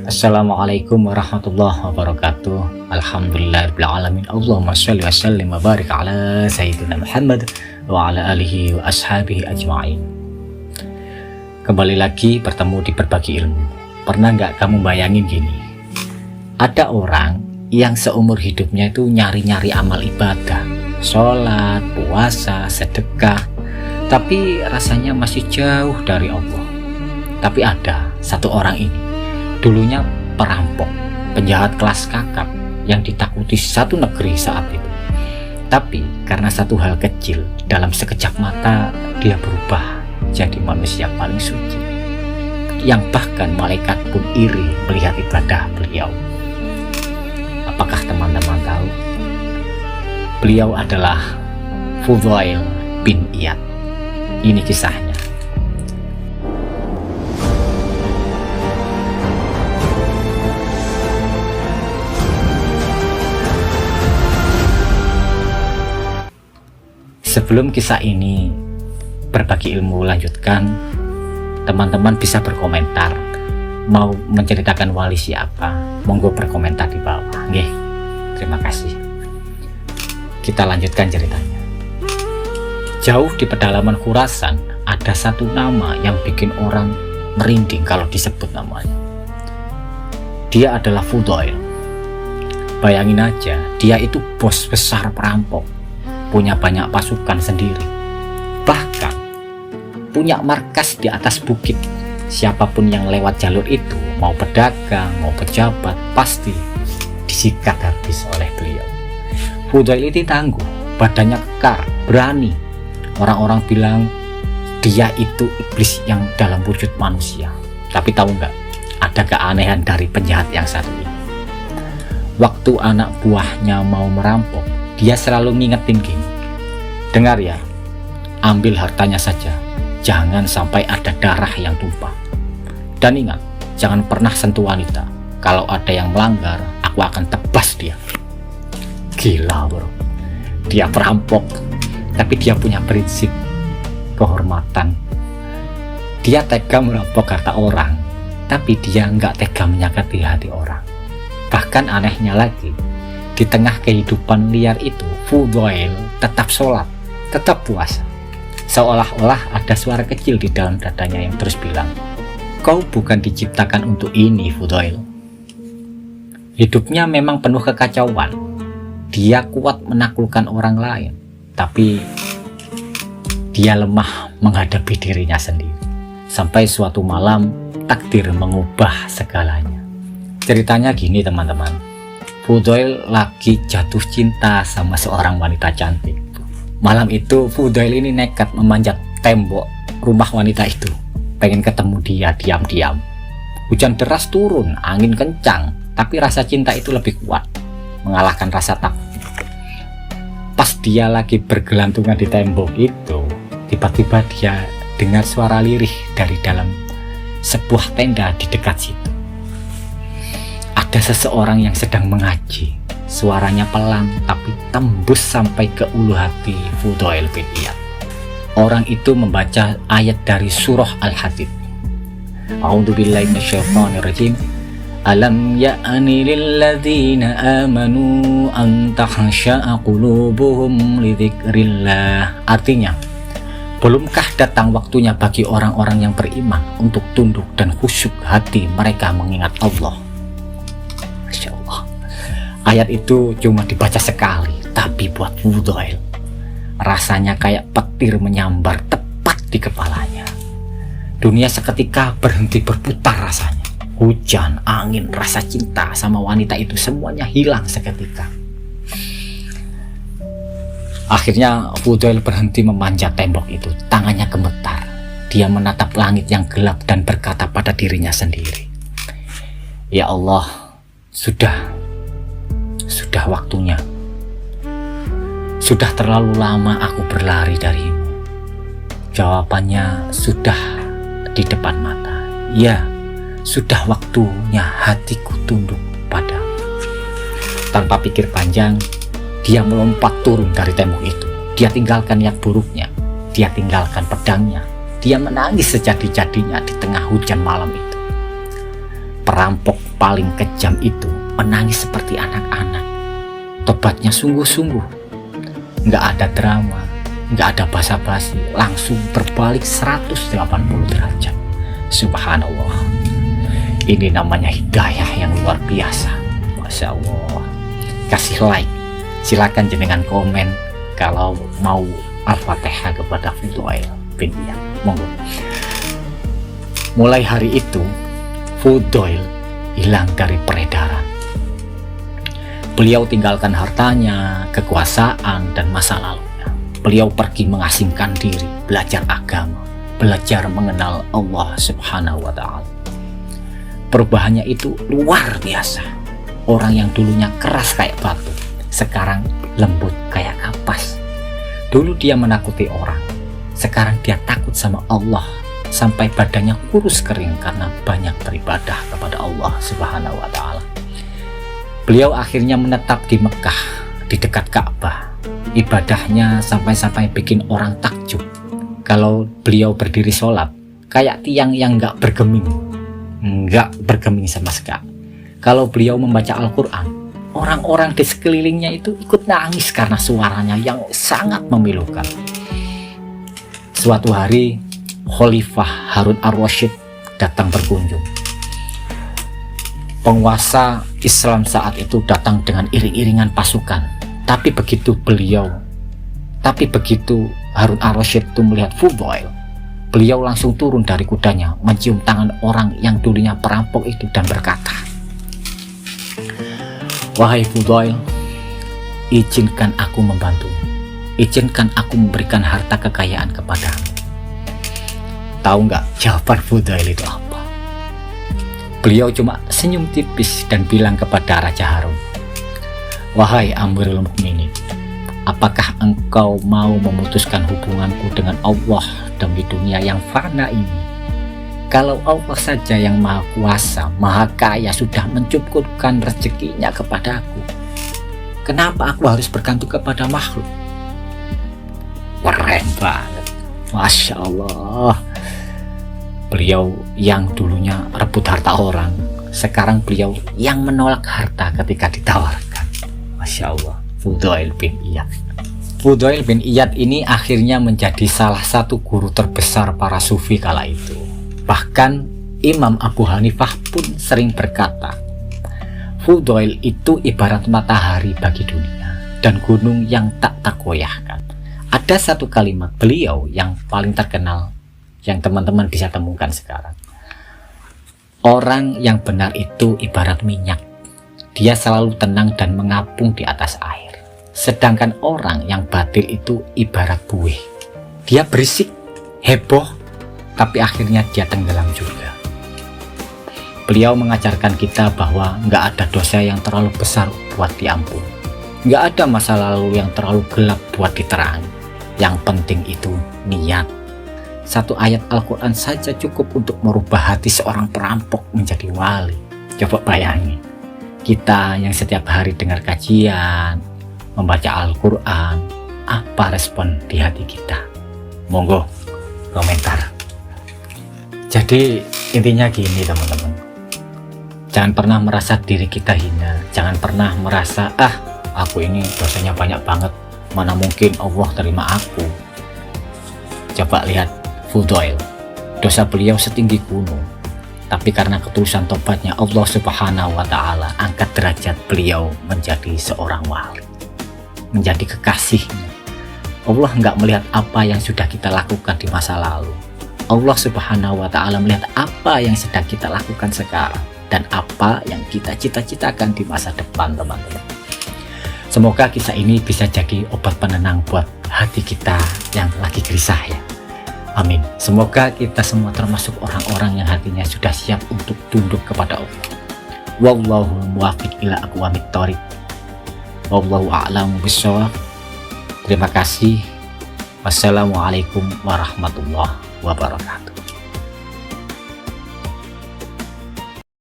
Assalamualaikum warahmatullahi wabarakatuh. Alhamdulillahirabbil alamin. Allahumma shalli wa sallim wa barik ala sayyidina Muhammad wa ala alihi wa ashabihi ajma'in. Kembali lagi bertemu di Berbagi Ilmu. Pernah nggak kamu bayangin gini? Ada orang yang seumur hidupnya itu nyari-nyari amal ibadah, sholat, puasa, sedekah, tapi rasanya masih jauh dari Allah. Tapi ada satu orang ini, dulunya perampok, penjahat kelas kakap yang ditakuti satu negeri saat itu. Tapi karena satu hal kecil, dalam sekejap mata dia berubah jadi manusia paling suci, yang bahkan malaikat pun iri melihat ibadah beliau. Apakah teman-teman tahu? Beliau adalah Fudail bin Iyad. Ini kisahnya. Sebelum kisah ini Berbagi Ilmu lanjutkan, teman-teman bisa berkomentar. Mau menceritakan wali siapa? Monggo berkomentar di bawah. Nggih, terima kasih. Kita lanjutkan ceritanya. Jauh di pedalaman Khurasan ada satu nama yang bikin orang merinding kalau disebut namanya. Dia adalah Fudail. Bayangin aja, dia itu bos besar perampok, punya banyak pasukan sendiri, bahkan punya markas di atas bukit. Siapapun yang lewat jalur itu, mau pedagang, mau pejabat, pasti disikat habis oleh beliau. Fudail itu tangguh, badannya kekar, berani. Orang-orang bilang dia itu iblis yang dalam wujud manusia. Tapi tahu nggak, ada keanehan dari penjahat yang satu ini. Waktu anak buahnya mau merampok, dia selalu ngingetin gini, dengar ya, ambil hartanya saja, jangan sampai ada darah yang tumpah. Dan ingat, jangan pernah sentuh wanita. Kalau ada yang melanggar, aku akan tebas dia. Gila bro, dia perampok, tapi dia punya prinsip kehormatan. Dia tega merampok harta orang, tapi dia nggak tega menyakiti hati orang. Bahkan anehnya lagi, di tengah kehidupan liar itu, Fudail tetap sholat, tetap puasa. Seolah-olah ada suara kecil di dalam dadanya yang terus bilang, kau bukan diciptakan untuk ini, Fudail. Hidupnya memang penuh kekacauan. Dia kuat menaklukkan orang lain, tapi dia lemah menghadapi dirinya sendiri. Sampai suatu malam, takdir mengubah segalanya. Ceritanya gini teman-teman. Fudail lagi jatuh cinta sama seorang wanita cantik. Malam itu Fudail ini nekat memanjat tembok rumah wanita itu, pengen ketemu dia diam-diam. Hujan deras turun, angin kencang, tapi rasa cinta itu lebih kuat, mengalahkan rasa takut. Pas dia lagi bergelantungan di tembok itu, tiba-tiba dia dengar suara lirih dari dalam sebuah tenda di dekat situ. Ada seseorang yang sedang mengaji. Suaranya pelan tapi tembus sampai ke ulu hati Fudail bin Iyad. Orang itu membaca ayat dari surah Al-Hadid. A'udzubillahi minasyaitonirrajim. Alam ya'ni lilladzina amanu an takhsha'a qulubuhum lidzikrillah. Artinya, belumkah datang waktunya bagi orang-orang yang beriman untuk tunduk dan khusyuk hati mereka mengingat Allah. Masya Allah. Ayat itu cuma dibaca sekali, tapi buat Fudail rasanya kayak petir menyambar tepat di kepalanya. Dunia seketika berhenti berputar rasanya. Hujan, angin, rasa cinta sama wanita itu semuanya hilang seketika. Akhirnya Fudail berhenti memanjat tembok itu. Tangannya gemetar. Dia menatap langit yang gelap dan berkata pada dirinya sendiri, ya Allah, sudah waktunya. Sudah terlalu lama aku berlari darimu. Jawabannya sudah di depan mata. Ya, sudah waktunya hatiku tunduk padamu. Tanpa pikir panjang, dia melompat turun dari tembok itu. Dia tinggalkan yang buruknya. Dia tinggalkan pedangnya. Dia menangis sejadi-jadinya di tengah hujan malam itu. Perampok paling kejam itu menangis seperti anak-anak. Tobatnya sungguh-sungguh, nggak ada drama, nggak ada basa-basi, langsung berbalik 180 derajat. Subhanallah, ini namanya hidayah yang luar biasa. Masya Allah. Kasih like, silakan jenengan komen kalau mau Al-Fatihah kepada Fudail bin Iyad. Monggo. Mulai hari itu Fudail hilang dari peredaran. Beliau tinggalkan hartanya, kekuasaan, dan masa lalunya. Beliau pergi mengasingkan diri, belajar agama, belajar mengenal Allah Subhanahu wa Ta'ala. Perubahannya itu luar biasa. Orang yang dulunya keras kayak batu, sekarang lembut kayak kapas. Dulu dia menakuti orang, sekarang dia takut sama Allah, sampai badannya kurus kering karena banyak beribadah kepada Allah Subhanahu wa Ta'ala. Beliau akhirnya menetap di Mekah, di dekat Ka'bah. Ibadahnya sampai-sampai bikin orang takjub. Kalau beliau berdiri sholat, kayak tiang yang nggak bergeming sama sekali. Kalau beliau membaca Al-Quran, orang-orang di sekelilingnya itu ikut nangis karena suaranya yang sangat memilukan. Suatu hari, Khalifah Harun ar-Rasyid datang berkunjung. Penguasa Islam saat itu datang dengan iring-iringan pasukan. Tapi begitu Harun ar-Rasyid itu melihat Fudail, beliau langsung turun dari kudanya, mencium tangan orang yang dulunya perampok itu dan berkata, "Wahai Fudail, izinkan aku membantumu. Izinkan aku memberikan harta kekayaan kepadamu." Tahu nggak jawaban Fudail itu apa? Beliau cuma senyum tipis dan bilang kepada Raja Harun, "Wahai Amirul Mukminin, apakah engkau mau memutuskan hubunganku dengan Allah demi dunia yang fana ini? Kalau Allah saja yang maha kuasa, maha kaya sudah mencukupkan rezekinya kepadaku, kenapa aku harus bergantung kepada makhluk?" Keren banget, Masya Allah. Beliau yang dulunya rebut harta orang, sekarang beliau yang menolak harta ketika ditawarkan. Masya Allah. Fudail bin Iyad. Fudail bin Iyad ini akhirnya menjadi salah satu guru terbesar para sufi kala itu. Bahkan Imam Abu Hanifah pun sering berkata, Fudail itu ibarat matahari bagi dunia dan gunung yang tak tergoyahkan. Ada satu kalimat beliau yang paling terkenal yang teman-teman bisa temukan sekarang. Orang yang benar itu ibarat minyak. Dia selalu tenang dan mengapung di atas air. Sedangkan orang yang batil itu ibarat buih. Dia berisik, heboh, tapi akhirnya dia tenggelam juga. Beliau mengajarkan kita bahwa nggak ada dosa yang terlalu besar buat diampun. Nggak ada masa lalu yang terlalu gelap buat diterangi. Yang penting itu niat. Satu ayat Al-Quran saja cukup untuk merubah hati seorang perampok menjadi wali. Coba bayangin, kita yang setiap hari dengar kajian, membaca Al-Quran, apa respon di hati kita? Monggo komentar. Jadi intinya gini teman-teman, jangan pernah merasa diri kita hina. Jangan pernah merasa, aku ini dosanya banyak banget, mana mungkin Allah terima aku. Coba lihat Fudail, dosa beliau setinggi gunung, tapi karena ketulusan tobatnya Allah Subhanahu wa Ta'ala angkat derajat beliau menjadi seorang wali, menjadi kekasihnya. Allah nggak melihat apa yang sudah kita lakukan di masa lalu. Allah Subhanahu wa Ta'ala melihat apa yang sedang kita lakukan sekarang dan apa yang kita cita-citakan di masa depan, teman-teman. Semoga kisah ini bisa jadi obat penenang buat hati kita yang lagi gelisah ya. Amin. Semoga kita semua termasuk orang-orang yang hatinya sudah siap untuk tunduk kepada Allah. Wallahu muwaffiq ila aqwamit thoriq. Wallahu a'lamu bishawab. Terima kasih. Wassalamualaikum warahmatullahi wabarakatuh.